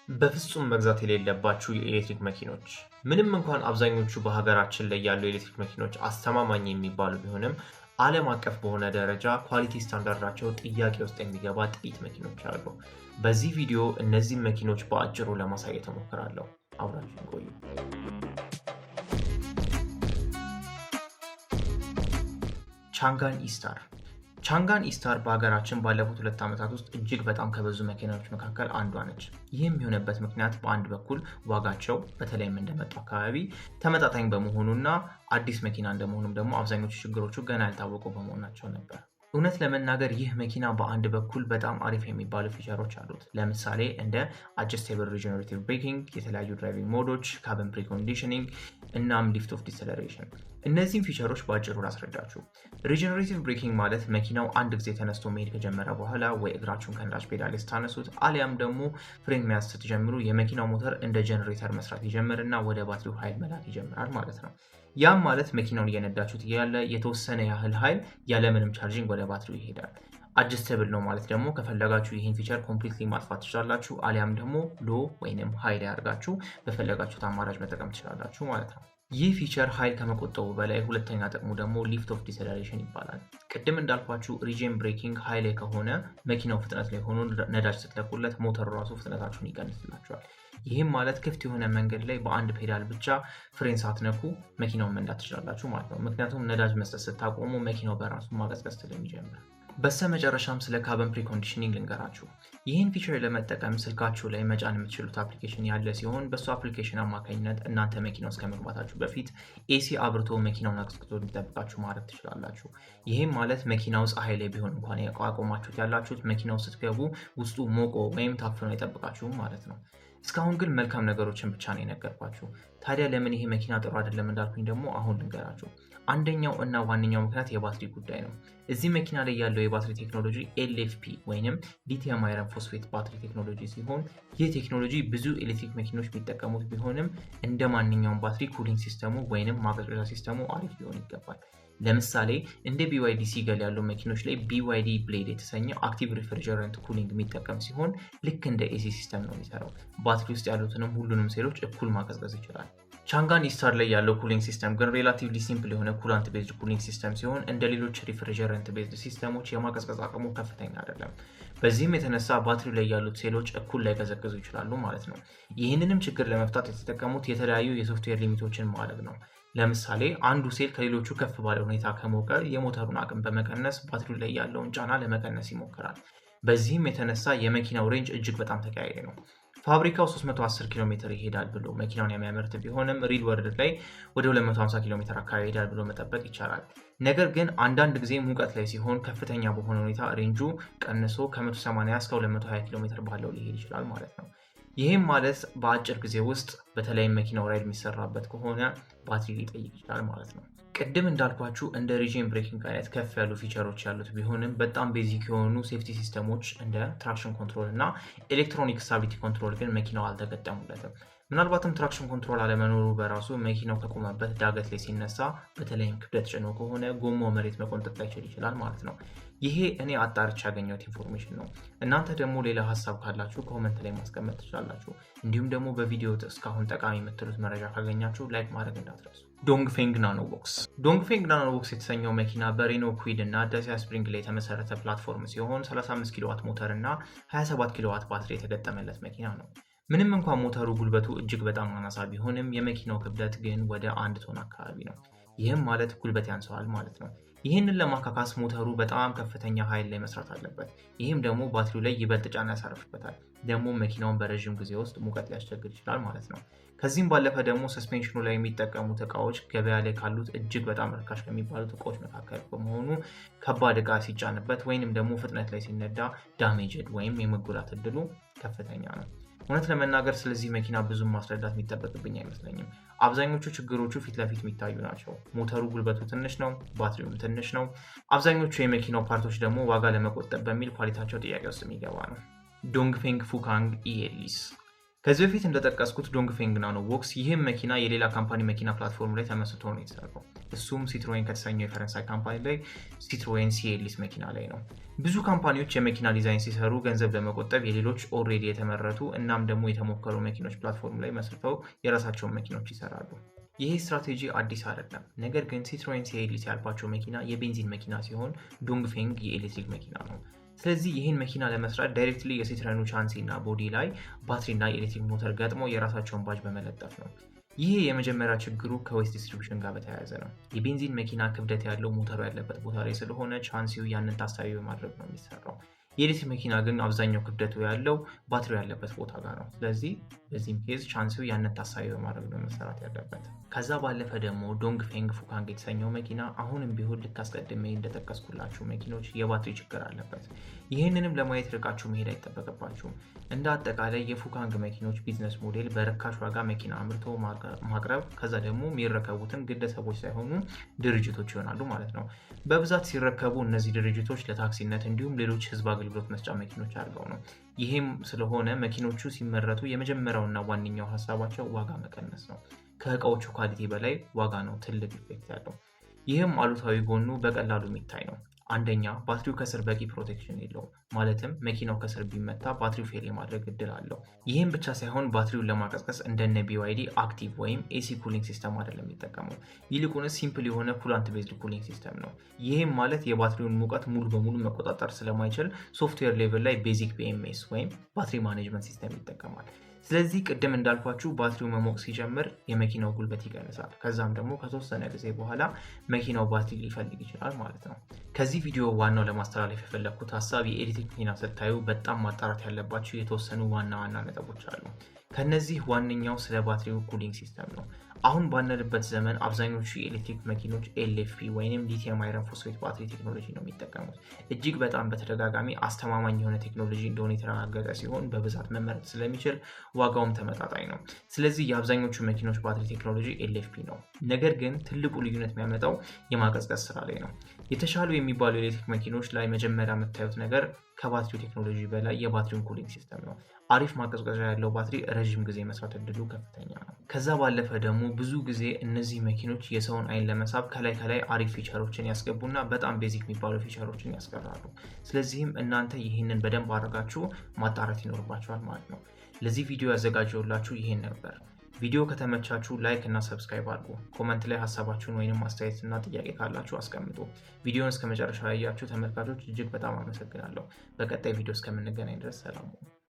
በፍጹም መግዛት የሌለባችሁ የኤሌክትሪክ መኪኖች። ምንም እንኳን አብዛኞቹ በሀገራችን ላይ ያሉ የኤሌክትሪክ መኪኖች አስተማማኝ የሚባሉ ቢሆንም ዓለም አቀፍ በሆነ ደረጃ ኳሊቲ ስታንዳርዳቸው ጥያቄ ውስጥ የሚገባ ጥቂት መኪኖች አሉ። በዚህ ቪዲዮ እነዚህን መኪኖች በአጭሩ ለማሳየት እሞክራለሁ። አብራችሁን ቆዩ። ቻንጋን ኢስታር። ቻንጋን ኢስታር በሀገራችን ባለፉት 2 ዓመታት ውስጥ እጅግ በጣም ከበዙ መኪናዎች መካከል አንዷ ነች። ይህም የሆነበት ምክንያት በአንድ በኩል ዋጋቸው በተለይም እንደመጡ አካባቢ ተመጣጣኝ በመሆኑና አዲስ መኪና እንደመሆኑም ደግሞ አብዛኞቹ ችግሮቹ ገና ያልታወቁ በመሆናቸው ነበር። እውነት ለመናገር ይህ መኪና በአንድ በኩል በጣም አሪፍ የሚባሉ ፊቸሮች አሉት። ለምሳሌ እንደ አጀስቴብል ሪጀነሬቲቭ ብሬኪንግ፣ የተለያዩ ድራይቪንግ ሞዶች፣ ካቢን ፕሪኮንዲሽኒንግ እናም ሊፍት ኦፍ ዲሰለሬሽን። እነዚህም ፊቸሮች በአጭሩ ላስረዳችሁ። ሪጀነሬቲቭ ብሬኪንግ ማለት መኪናው አንድ ጊዜ ተነስቶ መሄድ ከጀመረ በኋላ ወይ እግራችሁን ከነዳጅ ፔዳል ስታነሱት አሊያም ደግሞ ፍሬን መያዝ ስትጀምሩ የመኪናው ሞተር እንደ ጀነሬተር መስራት ይጀምርና ወደ ባትሪው ኃይል መላክ ይጀምራል ማለት ነው። ያም ማለት መኪናውን እየነዳችሁት ያለ የተወሰነ ያህል ኃይል ያለምንም ቻርጂንግ ወደ ባትሪው ይሄዳል። አጀስተብል ነው ማለት ደግሞ ከፈለጋችሁ ይህን ፊቸር ኮምፕሊትሊ ማጥፋት ትችላላችሁ፣ አሊያም ደግሞ ሎ ወይንም ኃይል ያርጋችሁ በፈለጋችሁት አማራጭ መጠቀም ትችላላችሁ ማለት ነው። ይህ ፊቸር ኃይል ከመቆጠቡ በላይ ሁለተኛ ጥቅሙ ደግሞ ሊፍት ኦፍ ዲሰለሬሽን ይባላል። ቅድም እንዳልኳችሁ ሪጅን ብሬኪንግ ኃይል ከሆነ መኪናው ፍጥነት ላይ ሆኖ ነዳጅ ስትለቁለት ሞተሩ ራሱ ፍጥነታችሁን ይቀንስላችኋል። ይህም ማለት ክፍት የሆነ መንገድ ላይ በአንድ ፔዳል ብቻ ፍሬን ሳትነኩ መኪናውን መንዳት ትችላላችሁ ማለት ነው። ምክንያቱም ነዳጅ መስጠት ስታቆሙ መኪናው በራሱ ማቀዝቀዝ ስለሚጀምር። በስተመጨረሻም ስለ ካቢን ፕሪኮንዲሽኒንግ ልንገራችሁ። ይህን ፊቸር ለመጠቀም ስልካችሁ ላይ መጫን የምትችሉት አፕሊኬሽን ያለ ሲሆን በሱ አፕሊኬሽን አማካኝነት እናንተ መኪና ውስጥ ከመግባታችሁ በፊት ኤሲ አብርቶ መኪናውን አቀዝቅዞ እንዲጠብቃችሁ ማድረግ ትችላላችሁ። ይህም ማለት መኪናው ፀሐይ ላይ ቢሆን እንኳን ያቋቁማችሁት ያላችሁት መኪናው ስትገቡ ውስጡ ሞቆ ወይም ታፍኖ አይጠብቃችሁም ማለት ነው። እስካሁን ግን መልካም ነገሮችን ብቻ ነው የነገርኳችሁ። ታዲያ ለምን ይሄ መኪና ጥሩ አይደለም እንዳልኩኝ ደግሞ አሁን ልንገራችሁ። አንደኛው እና ዋነኛው ምክንያት የባትሪ ጉዳይ ነው። እዚህ መኪና ላይ ያለው የባትሪ ቴክኖሎጂ ኤልኤፍፒ ወይንም ሊቲየም አይረን ፎስፌት ባትሪ ቴክኖሎጂ ሲሆን ይህ ቴክኖሎጂ ብዙ ኤሌክትሪክ መኪኖች የሚጠቀሙት ቢሆንም እንደ ማንኛውም ባትሪ ኩሊንግ ሲስተሙ ወይንም ማቀዝቀዣ ሲስተሙ አሪፍ ሊሆን ይገባል። ለምሳሌ እንደ BYD ሲገል ያሉ መኪኖች ላይ BYD ብሌድ የተሰኘ አክቲቭ ሪፍሪጀረንት ኩሊንግ የሚጠቀም ሲሆን ልክ እንደ ኤሲ ሲስተም ነው የሚሰራው። ባትሪ ውስጥ ያሉትንም ሁሉንም ሴሎች እኩል ማቀዝቀዝ ይችላል። ቻንጋን ኢስታር ላይ ያለው ኩሊንግ ሲስተም ግን ሬላቲቭሊ ሲምፕል የሆነ ኩላንት ቤዝድ ኩሊንግ ሲስተም ሲሆን እንደ ሌሎች ሪፍሪጀረንት ቤዝድ ሲስተሞች የማቀዝቀዝ አቅሙ ከፍተኛ አይደለም። በዚህም የተነሳ ባትሪው ላይ ያሉት ሴሎች እኩል ላይቀዘቅዙ ይችላሉ ማለት ነው። ይህንንም ችግር ለመፍታት የተጠቀሙት የተለያዩ የሶፍትዌር ሊሚቶችን ማድረግ ነው። ለምሳሌ አንዱ ሴል ከሌሎቹ ከፍ ባለ ሁኔታ ከሞቀ የሞተሩን አቅም በመቀነስ ባትሪው ላይ ያለውን ጫና ለመቀነስ ይሞክራል። በዚህም የተነሳ የመኪናው ሬንጅ እጅግ በጣም ተቀያሪ ነው። ፋብሪካው 310 ኪሎ ሜትር ይሄዳል ብሎ መኪናውን የሚያመርት ቢሆንም ሪል ወርልድ ላይ ወደ 250 ኪሎ ሜትር አካባቢ ይሄዳል ብሎ መጠበቅ ይቻላል። ነገር ግን አንዳንድ ጊዜ ሙቀት ላይ ሲሆን ከፍተኛ በሆነ ሁኔታ ሬንጁ ቀንሶ ከ180 እስከ 220 ኪሎ ሜትር ባለው ሊሄድ ይችላል ማለት ነው። ይህም ማለት በአጭር ጊዜ ውስጥ በተለይም መኪናው ራይድ የሚሰራበት ከሆነ ባትሪ ሊጠይቅ ይችላል ማለት ነው። ቅድም እንዳልኳችሁ እንደ ሪጅን ብሬኪንግ አይነት ከፍ ያሉ ፊቸሮች ያሉት ቢሆንም በጣም ቤዚክ የሆኑ ሴፍቲ ሲስተሞች እንደ ትራክሽን ኮንትሮል እና ኤሌክትሮኒክ ስታቢሊቲ ኮንትሮል ግን መኪናው አልተገጠሙለትም። ምናልባትም ትራክሽን ኮንትሮል አለመኖሩ በራሱ መኪናው ከቆመበት ዳገት ላይ ሲነሳ በተለይም ክብደት ጭኖ ከሆነ ጎማው መሬት መቆንጠጥ ላይችል ይችላል ማለት ነው። ይሄ እኔ አጣርቼ ያገኘሁት ኢንፎርሜሽን ነው። እናንተ ደግሞ ሌላ ሀሳብ ካላችሁ ኮመንት ላይ ማስቀመጥ ትችላላችሁ። እንዲሁም ደግሞ በቪዲዮ እስካሁን ጠቃሚ የምትሉት መረጃ ካገኛችሁ ላይክ ማድረግ እንዳትረሱ። ዶንግፌንግ ናኖቦክስ። ዶንግፌንግ ናኖቦክስ የተሰኘው መኪና በሬኖ ኩዊድ እና ደሲያ ስፕሪንግ ላይ የተመሰረተ ፕላትፎርም ሲሆን 35 ኪሎዋት ሞተር እና 27 ኪሎዋት ባትሪ የተገጠመለት መኪና ነው። ምንም እንኳን ሞተሩ ጉልበቱ እጅግ በጣም አናሳ ቢሆንም የመኪናው ክብደት ግን ወደ 1 ቶን አካባቢ ነው። ይህም ማለት ጉልበት ያንሰዋል ማለት ነው። ይህንን ለማካካስ ሞተሩ በጣም ከፍተኛ ኃይል ላይ መስራት አለበት። ይህም ደግሞ ባትሪው ላይ ይበልጥ ጫና ያሳርፍበታል። ደግሞ መኪናውን በረዥም ጊዜ ውስጥ ሙቀት ሊያስቸግር ይችላል ማለት ነው። ከዚህም ባለፈ ደግሞ ሰስፔንሽኑ ላይ የሚጠቀሙት እቃዎች ገበያ ላይ ካሉት እጅግ በጣም ርካሽ ከሚባሉት እቃዎች መካከል በመሆኑ ከባድ እቃ ሲጫንበት ወይንም ደግሞ ፍጥነት ላይ ሲነዳ ዳሜጅድ ወይም የመጎዳት እድሉ ከፍተኛ ነው። እውነት ለመናገር ስለዚህ መኪና ብዙም ማስረዳት የሚጠበቅብኝ አይመስለኝም። አብዛኞቹ ችግሮቹ ፊት ለፊት የሚታዩ ናቸው። ሞተሩ ጉልበቱ ትንሽ ነው፣ ባትሪውም ትንሽ ነው። አብዛኞቹ የመኪናው ፓርቶች ደግሞ ዋጋ ለመቆጠብ በሚል ኳሊቲያቸው ጥያቄ ውስጥ የሚገባ ነው። ዶንግፌንግ ፉካንግ ኢኤሊስ ከዚህ በፊት እንደጠቀስኩት ዶንግፌንግ ናኖ ቦክስ ይህም መኪና የሌላ ካምፓኒ መኪና ፕላትፎርም ላይ ተመስርቶ ነው የተሰራው። እሱም ሲትሮዌን ከተሰኘው የፈረንሳይ ካምፓኒ ላይ ሲትሮዌን ሲኤሊስ መኪና ላይ ነው። ብዙ ካምፓኒዎች የመኪና ዲዛይን ሲሰሩ ገንዘብ ለመቆጠብ የሌሎች ኦልሬዲ የተመረቱ እናም ደግሞ የተሞከሩ መኪኖች ፕላትፎርም ላይ መስርተው የራሳቸውን መኪኖች ይሰራሉ። ይሄ ስትራቴጂ አዲስ አይደለም። ነገር ግን ሲትሮዌን ሲኤሊስ ያልኳቸው መኪና የቤንዚን መኪና ሲሆን ዶንግፌንግ የኤሌክትሪክ መኪና ነው። ስለዚህ ይህን መኪና ለመስራት ዳይሬክትሊ የሲትሮኑ ቻንሲ እና ቦዲ ላይ ባትሪና የኤሌክትሪክ ሞተር ገጥመው የራሳቸውን ባጅ በመለጠፍ ነው። ይህ የመጀመሪያ ችግሩ ከዌስት ዲስትሪቢዩሽን ጋር በተያያዘ ነው። የቤንዚን መኪና ክብደት ያለው ሞተሩ ያለበት ቦታ ላይ ስለሆነ ቻንሲው ያንን ታሳቢ በማድረግ ነው የሚሰራው። የኤሌክትሪክ መኪና ግን አብዛኛው ክብደቱ ያለው ባትሪው ያለበት ቦታ ጋር ነው። ስለዚህ በዚህም ኬዝ ቻንሲው ያንን ታሳቢ በማድረግ ነው መሰራት ያለበት። ከዛ ባለፈ ደግሞ ዶንግፌንግ ፉካንግ የተሰኘው መኪና አሁንም ቢሆን ልክ አስቀድሜ እንደጠቀስኩላችሁ መኪኖች የባትሪ ችግር አለበት። ይህንንም ለማየት ርቃችሁ መሄድ አይጠበቅባችሁም። እንደ አጠቃላይ የፉካንግ መኪኖች ቢዝነስ ሞዴል በርካሽ ዋጋ መኪና አምርቶ ማቅረብ፣ ከዛ ደግሞ የሚረከቡትም ግለሰቦች ሳይሆኑ ድርጅቶች ይሆናሉ ማለት ነው። በብዛት ሲረከቡ እነዚህ ድርጅቶች ለታክሲነት እንዲሁም ሌሎች ህዝብ አገልግሎት መስጫ መኪኖች አድርገው ነው። ይህም ስለሆነ መኪኖቹ ሲመረቱ የመጀመሪያውና ዋነኛው ሀሳባቸው ዋጋ መቀነስ ነው። ከእቃዎቹ ኳሊቲ በላይ ዋጋ ነው ትልቅ ኢፌክት ያለው። ይህም አሉታዊ ጎኑ በቀላሉ የሚታይ ነው። አንደኛ ባትሪው ከስር በቂ ፕሮቴክሽን የለውም። ማለትም መኪናው ከስር ቢመታ ባትሪው ፌል የማድረግ እድል አለው። ይህም ብቻ ሳይሆን ባትሪውን ለማቀዝቀዝ እንደነ BYD አክቲቭ ወይም ኤሲ ኩሊንግ ሲስተም አይደለም የሚጠቀመው። ይልቁንስ ሲምፕል የሆነ ኩላንት ቤዝድ ኩሊንግ ሲስተም ነው። ይህም ማለት የባትሪውን ሙቀት ሙሉ በሙሉ መቆጣጠር ስለማይችል ሶፍትዌር ሌቭል ላይ ቤዚክ BMS ወይም ባትሪ ማኔጅመንት ሲስተም ይጠቀማል። ስለዚህ ቅድም እንዳልኳችሁ ባትሪው መሞቅ ሲጀምር የመኪናው ጉልበት ይቀንሳል። ከዛም ደግሞ ከተወሰነ ጊዜ በኋላ መኪናው ባትሪ ሊፈልግ ይችላል ማለት ነው። ከዚህ ቪዲዮ ዋናው ለማስተላለፍ የፈለግኩት ሀሳብ የኤሌክትሪክ መኪና ስታዩ በጣም ማጣራት ያለባችሁ የተወሰኑ ዋና ነጥቦች አሉ። ከነዚህ ዋነኛው ስለ ባትሪው ኩሊንግ ሲስተም ነው። አሁን ባለንበት ዘመን አብዛኞቹ የኤሌክትሪክ መኪኖች LFP ወይም ሊቲየም አይረን ፎስፌት ባትሪ ቴክኖሎጂ ነው የሚጠቀሙት። እጅግ በጣም በተደጋጋሚ አስተማማኝ የሆነ ቴክኖሎጂ እንደሆነ የተረጋገጠ ሲሆን በብዛት መመረት ስለሚችል ዋጋውም ተመጣጣኝ ነው። ስለዚህ የአብዛኞቹ መኪኖች ባትሪ ቴክኖሎጂ LFP ነው። ነገር ግን ትልቁ ልዩነት የሚያመጣው የማቀዝቀዝ ስራ ላይ ነው። የተሻሉ የሚባሉ የኤሌክትሪክ መኪኖች ላይ መጀመሪያ የምታዩት ነገር ከባትሪው ቴክኖሎጂ በላይ የባትሪውን ኩሊንግ ሲስተም ነው። አሪፍ ማቀዝቀዣ ያለው ባትሪ ረዥም ጊዜ መስራት እድሉ ከፍተኛ ነው። ከዛ ባለፈ ደግሞ ብዙ ጊዜ እነዚህ መኪኖች የሰውን አይን ለመሳብ ከላይ አሪፍ ፊቸሮችን ያስገቡና በጣም ቤዚክ የሚባሉ ፊቸሮችን ያስቀራሉ። ስለዚህም እናንተ ይህንን በደንብ አድርጋችሁ ማጣራት ይኖርባችኋል ማለት ነው። ለዚህ ቪዲዮ ያዘጋጀውላችሁ ይሄን ነበር። ቪዲዮ ከተመቻችሁ ላይክ እና ሰብስክራይብ አድርጉ። ኮመንት ላይ ሀሳባችሁን ወይንም አስተያየትና ጥያቄ ካላችሁ አስቀምጡ። ቪዲዮውን እስከ መጨረሻ ያያችሁ ተመልካቾች እጅግ በጣም አመሰግናለሁ። በቀጣይ ቪዲዮ እስከምንገናኝ ድረስ ሰላም ሁኑ።